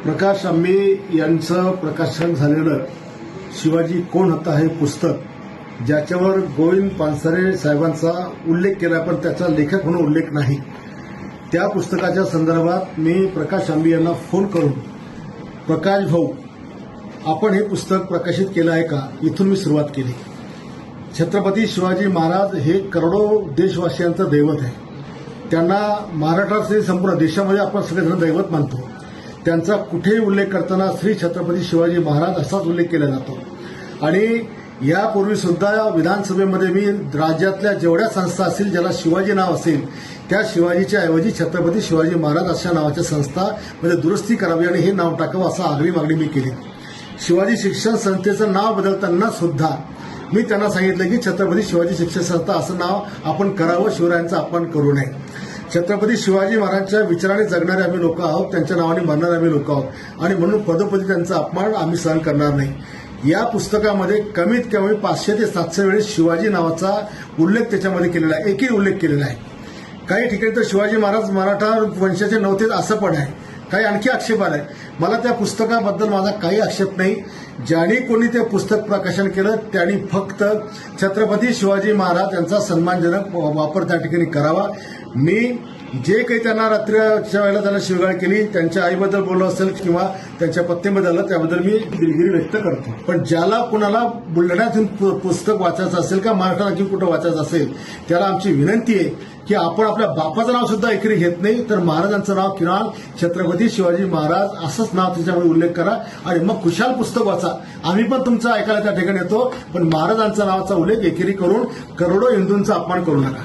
प्रकाश आंबे यांचं प्रकाशन झालेलं शिवाजी कोण होता हे पुस्तक, ज्याच्यावर गोविंद पानसरे साहेबांचा उल्लेख केला पण त्याचा लेखक म्हणून उल्लेख नाही. त्या पुस्तकाच्या संदर्भात मी प्रकाश आंबे यांना फोन करून, प्रकाश भाऊ, आपण हे पुस्तक प्रकाशित केलं आहे का, इथून मी सुरुवात केली. छत्रपती शिवाजी महाराज हे करोडो देशवासियांचं दैवत आहे. त्यांना महाराष्ट्रात संपूर्ण देशामध्ये आपण सगळेजण दैवत मानतो. त्यांचा कुठेही उल्लेख करताना श्री छत्रपती शिवाजी महाराज असाच उल्लेख केला जातो. आणि यापूर्वी सुद्धा विधानसभेमध्ये मी राज्यातल्या जेवढ्या संस्था असतील ज्याला शिवाजी नाव असेल त्या शिवाजीच्या ऐवजी छत्रपती शिवाजी महाराज अशा नावाच्या संस्थामध्ये दुरुस्ती करावी आणि हे नाव टाकावं असं आग्रही मागणी मी केली. शिवाजी शिक्षण संस्थेचं नाव बदलताना सुद्धा मी त्यांना सांगितलं की छत्रपती शिवाजी शिक्षण संस्था असं नाव आपण करावं, शिवरायांचा अपमान करू नये. छत्रपती शिवाजी महाराजांच्या विचाराने जगणारे आम्ही लोक आहोत, त्यांच्या नावाने मरणारे आम्ही लोक आहोत आणि म्हणून पदोपदी त्यांचा अपमान आम्ही सहन करणार नाही. या पुस्तकामध्ये कमीत कमी 500 ते 700 वेळेस शिवाजी नावाचा उल्लेख त्याच्यामध्ये केलेला आहे, एकही उल्लेख केलेला आहे. काही ठिकाणी तर शिवाजी महाराज मराठा वंशाचे नव्हतेच असं पण आहे. काही आणखी आक्षेप आलाय. मला त्या पुस्तकाबद्दल माझा काही आक्षेप नाही. ज्यांनी कोणी ते पुस्तक प्रकाशन केलं त्यांनी फक्त छत्रपती शिवाजी महाराज यांचा सन्मानजनक वापर त्या ठिकाणी करावा. मी जे काही त्यांना रात्रीच्या वेळेला त्यांना शिवगाळ केली, त्यांच्या आईबद्दल बोललो असेल किंवा त्यांच्या पत्नीबद्दल, त्याबद्दल मी दिलगिरी व्यक्त करतो. पण ज्याला कुणाला बुलढाण्यातून पुस्तक वाचायचं असेल का महाराष्ट्रात आणखी कुठं वाचायचं असेल त्याला आमची विनंती आहे की आपण आपल्या बापाचं नाव सुद्धा एकरी घेत नाही तर महाराजांचं नाव किमान छत्रपती शिवाजी महाराज असंच नाव त्याच्यामध्ये उल्लेख करा आणि मग खुशाल पुस्तक वाचा. आम्ही पण तुमचं ऐकायला त्या ठिकाणी येतो, पण महाराजांच्या नावाचा उल्लेख एकेरी करून करोडो हिंदूंचा अपमान करू नका.